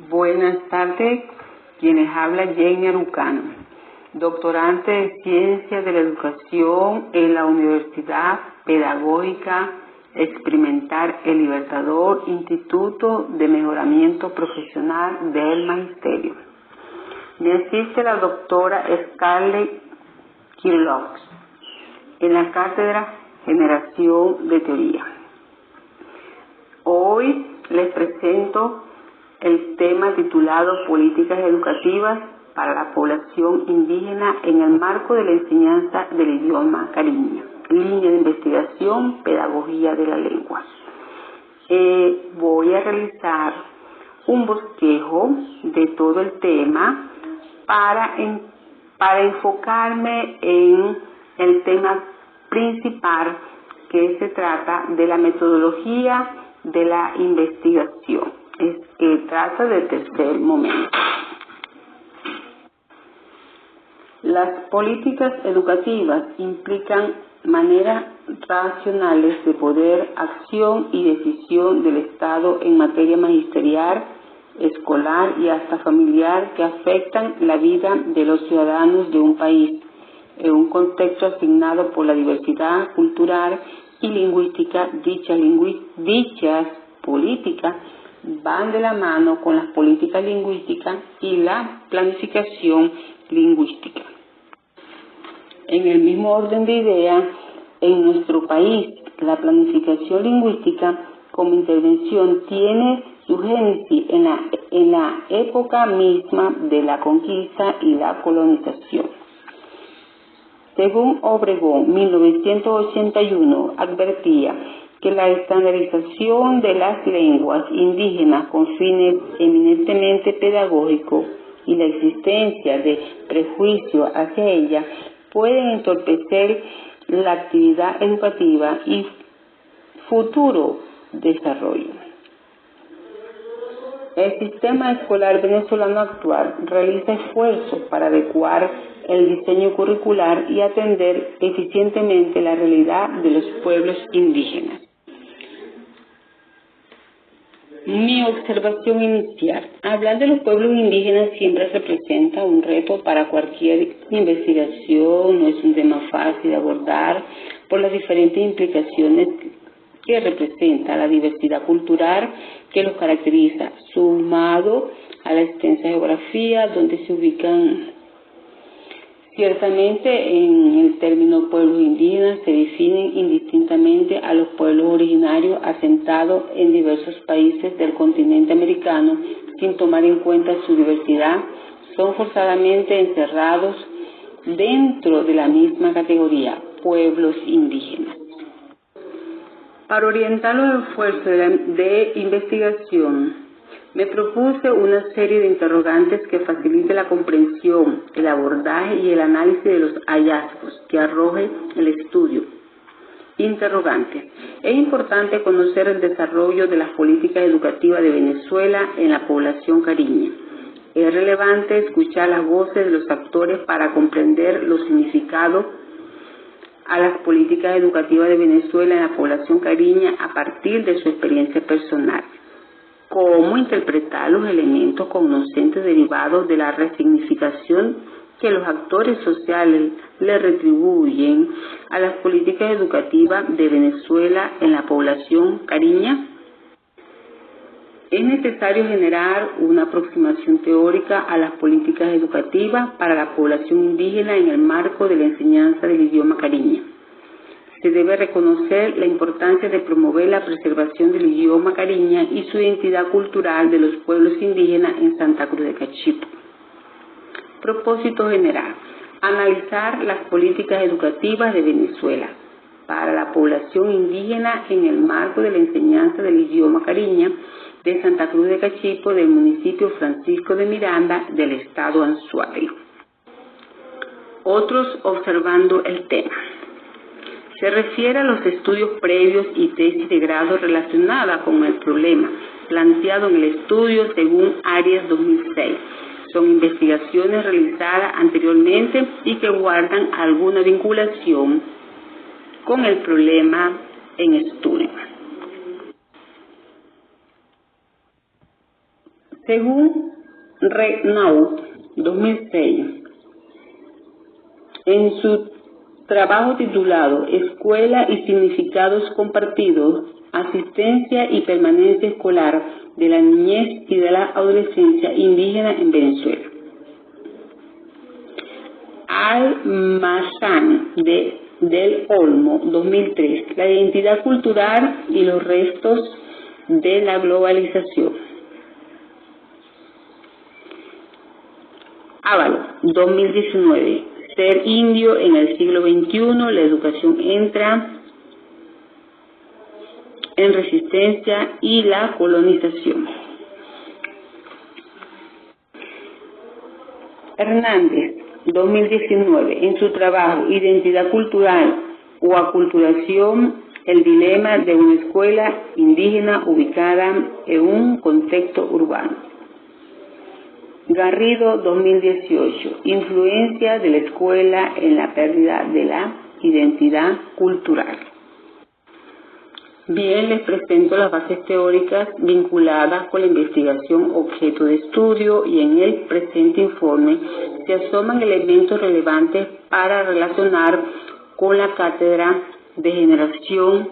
Buenas tardes, quienes habla Jenny Arucano, doctorante de Ciencias de la Educación en la Universidad Pedagógica Experimental El Libertador, Instituto de Mejoramiento Profesional del Magisterio. Me asiste la doctora Scarlett Kirchhoff en la cátedra Generación de Teoría. Hoy les presento el tema titulado Políticas Educativas para la Población Indígena en el marco de la enseñanza del idioma cariño, línea de investigación, pedagogía de la lengua. Voy a realizar un bosquejo de todo el tema para enfocarme en el tema principal, que se trata de la metodología de la investigación. Trata del tercer momento. Las políticas educativas implican maneras racionales de poder, acción y decisión del Estado en materia magisterial, escolar y hasta familiar que afectan la vida de los ciudadanos de un país en un contexto asignado por la diversidad cultural y lingüística. Dichas políticas van de la mano con las políticas lingüísticas y la planificación lingüística. En el mismo orden de ideas, en nuestro país, la planificación lingüística como intervención tiene su génesis en la época misma de la conquista y la colonización. Según Obregón, 1981, advertía que la estandarización de las lenguas indígenas con fines eminentemente pedagógicos y la existencia de prejuicios hacia ellas pueden entorpecer la actividad educativa y futuro desarrollo. El sistema escolar venezolano actual realiza esfuerzos para adecuar el diseño curricular y atender eficientemente la realidad de los pueblos indígenas. Mi observación inicial. Hablar de los pueblos indígenas siempre representa un reto para cualquier investigación, no es un tema fácil de abordar por las diferentes implicaciones que representa la diversidad cultural que los caracteriza, sumado a la extensa geografía donde se ubican. Ciertamente, en el término pueblos indígenas se definen indistintamente a los pueblos originarios asentados en diversos países del continente americano, sin tomar en cuenta su diversidad, son forzadamente encerrados dentro de la misma categoría, pueblos indígenas. Para orientar los esfuerzos de investigación, me propuse una serie de interrogantes que facilite la comprensión, el abordaje y el análisis de los hallazgos que arroje el estudio. Interrogante. Es importante conocer el desarrollo de las políticas educativas de Venezuela en la población cariña. Es relevante escuchar las voces de los actores para comprender los significados a las políticas educativas de Venezuela en la población cariña a partir de su experiencia personal. Cómo interpretar los elementos cognoscentes derivados de la resignificación que los actores sociales le retribuyen a las políticas educativas de Venezuela en la población cariña. Es necesario generar una aproximación teórica a las políticas educativas para la población indígena en el marco de la enseñanza del idioma cariña. Se debe reconocer la importancia de promover la preservación del idioma cariña y su identidad cultural de los pueblos indígenas en Santa Cruz de Cachipo. Propósito general: analizar las políticas educativas de Venezuela para la población indígena en el marco de la enseñanza del idioma cariña de Santa Cruz de Cachipo, del municipio Francisco de Miranda, del estado Anzoátegui. Otros observando el tema. Se refiere a los estudios previos y tesis de grado relacionadas con el problema planteado en el estudio según Arias 2006. Son investigaciones realizadas anteriormente y que guardan alguna vinculación con el problema en estudio. Según Renaud, 2006, en su trabajo titulado Escuela y significados compartidos, asistencia y permanencia escolar de la niñez y de la adolescencia indígena en Venezuela. Almazán del Olmo, 2003, la identidad cultural y los restos de la globalización. Ávalo, 2019, ser indio en el siglo XXI, la educación entra en resistencia y la colonización. Hernández, 2019, en su trabajo Identidad cultural o aculturación, el dilema de una escuela indígena ubicada en un contexto urbano. Garrido, 2018, influencia de la escuela en la pérdida de la identidad cultural. Bien, les presento las bases teóricas vinculadas con la investigación objeto de estudio y en el presente informe se asoman elementos relevantes para relacionar con la cátedra de generación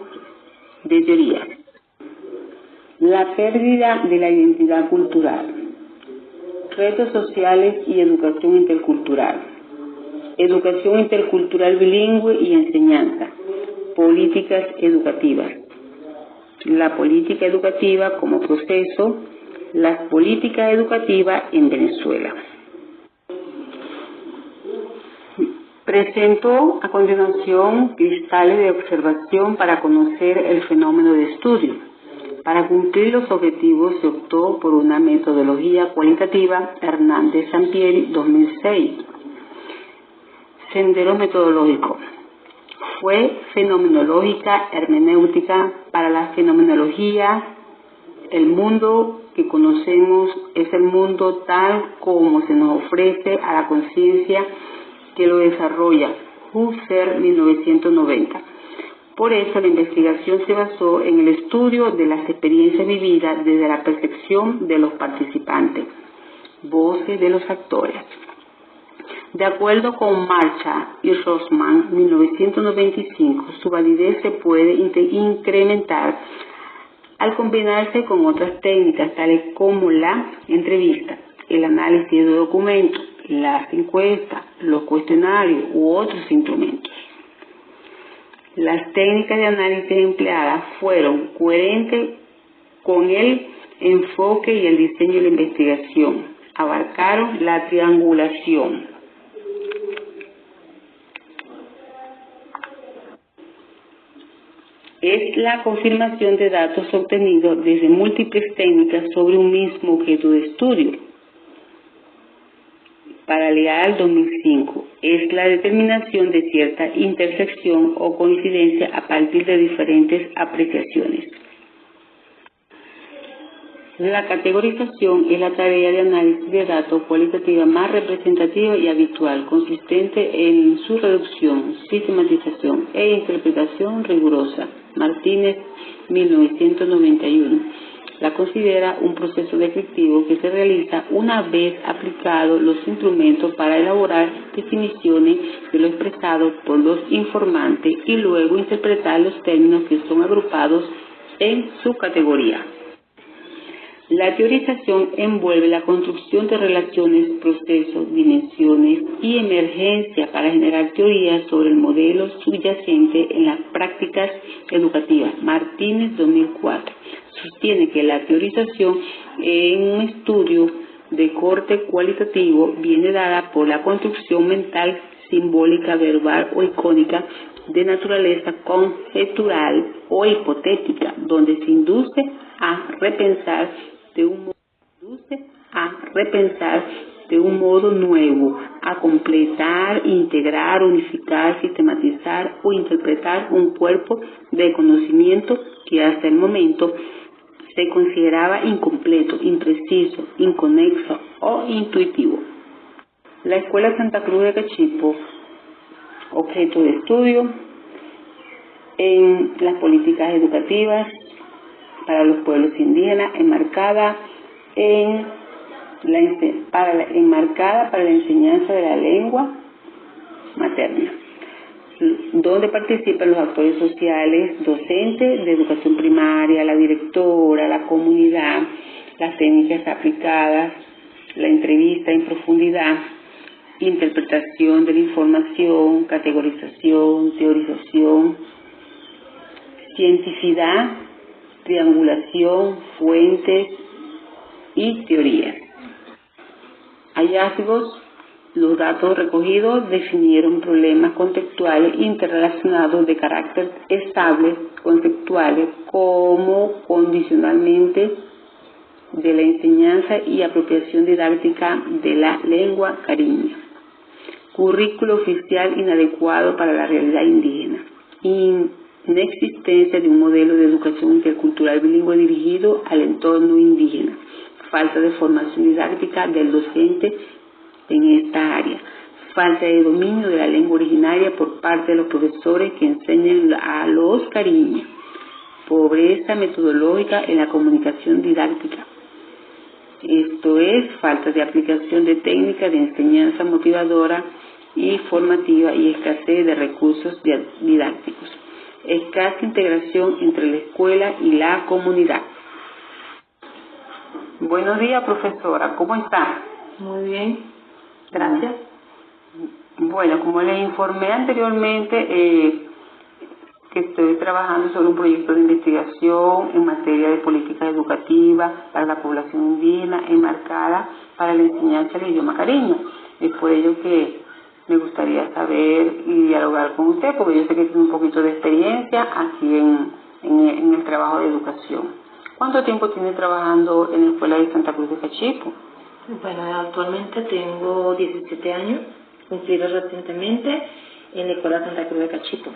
de teorías. La pérdida de la identidad cultural, retos sociales y educación intercultural bilingüe y enseñanza, políticas educativas. La política educativa como proceso, las políticas educativas en Venezuela. Presento a continuación cristales de observación para conocer el fenómeno de estudio. Para cumplir los objetivos se optó por una metodología cualitativa Hernández Sampieri, 2006. Sendero metodológico. Fue fenomenológica hermenéutica. Para la fenomenología, el mundo que conocemos es el mundo tal como se nos ofrece a la conciencia que lo desarrolla. Husserl, 1990. Por eso la investigación se basó en el estudio de las experiencias vividas desde la percepción de los participantes, voces de los actores. De acuerdo con Marcha y Rossmann, 1995, su validez se puede incrementar al combinarse con otras técnicas tales como la entrevista, el análisis de documentos, las encuestas, los cuestionarios u otros instrumentos. Las técnicas de análisis empleadas fueron coherentes con el enfoque y el diseño de la investigación. Abarcaron la triangulación, es la confirmación de datos obtenidos desde múltiples técnicas sobre un mismo objeto de estudio. Para Leal, 2005, es la determinación de cierta intersección o coincidencia a partir de diferentes apreciaciones. La categorización es la tarea de análisis de datos cualitativa más representativa y habitual, consistente en su reducción, sistematización e interpretación rigurosa. Martínez, 1991. La considera un proceso descriptivo que se realiza una vez aplicados los instrumentos para elaborar definiciones de lo expresado por los informantes y luego interpretar los términos que son agrupados en su categoría. La teorización envuelve la construcción de relaciones, procesos, dimensiones y emergencias para generar teorías sobre el modelo subyacente en las prácticas educativas. Martínez, 2004. Sostiene que la teorización en un estudio de corte cualitativo viene dada por la construcción mental, simbólica, verbal o icónica de naturaleza conjetural o hipotética, donde se induce a repensar de un modo nuevo, a completar, integrar, unificar, sistematizar o interpretar un cuerpo de conocimiento que hasta el momento se consideraba incompleto, impreciso, inconexo o intuitivo. La Escuela Santa Cruz de Cachipo, objeto de estudio en las políticas educativas para los pueblos indígenas, enmarcada en enmarcada para la enseñanza de la lengua materna, donde participan los actores sociales, docentes de educación primaria, la directora, la comunidad, las técnicas aplicadas, la entrevista en profundidad, interpretación de la información, categorización, teorización, cientificidad, triangulación, fuentes y teorías. Hallazgos: los datos recogidos definieron problemas contextuales interrelacionados de carácter estable, conceptuales, como condicionalmente de la enseñanza y apropiación didáctica de la lengua cariña. Currículo oficial inadecuado para la realidad indígena. Inexistencia de un modelo de educación intercultural bilingüe dirigido al entorno indígena. Falta de formación didáctica del docente en esta área. Falta de dominio de la lengua originaria por parte de los profesores que enseñan a los cariñas. Pobreza metodológica en la comunicación didáctica. Esto es, falta de aplicación de técnicas de enseñanza motivadora y formativa y escasez de recursos didácticos. Escasa integración entre la escuela y la comunidad. Buenos días, profesora, ¿cómo está? Muy bien, gracias. Bueno, como les informé anteriormente, que estoy trabajando sobre un proyecto de investigación en materia de políticas educativas para la población indígena enmarcada para la enseñanza del idioma cariño. Es por ello que me gustaría saber y dialogar con usted, porque yo sé que tiene un poquito de experiencia aquí en el trabajo de educación. ¿Cuánto tiempo tiene trabajando en la Escuela de Santa Cruz de Cachipo? Bueno, actualmente tengo 17 años, cumplidos recientemente en la Escuela Santa Cruz de Cachipo.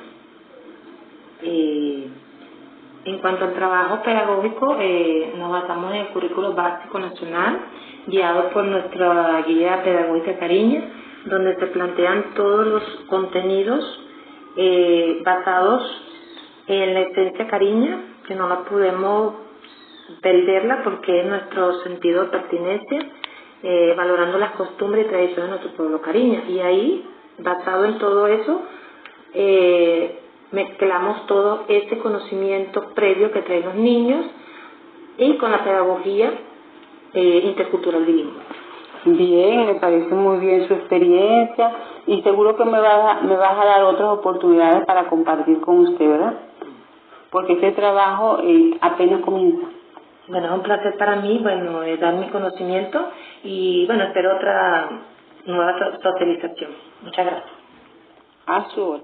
En cuanto al trabajo pedagógico, nos basamos en el currículo básico nacional, guiado por nuestra guía pedagógica Cariña, donde se plantean todos los contenidos basados en la esencia cariña, que no la podemos perderla porque es nuestro sentido de pertenencia, valorando las costumbres y tradiciones de nuestro pueblo cariña. Y ahí, basado en todo eso, mezclamos todo ese conocimiento previo que traen los niños y con la pedagogía intercultural bilingüe. Bien, me parece muy bien su experiencia y seguro que me vas a dar otras oportunidades para compartir con usted, ¿verdad? Porque este trabajo apenas comienza. Bueno, es un placer para mí, bueno, dar mi conocimiento y, bueno, espero otra nueva socialización. Muchas gracias. A su orden.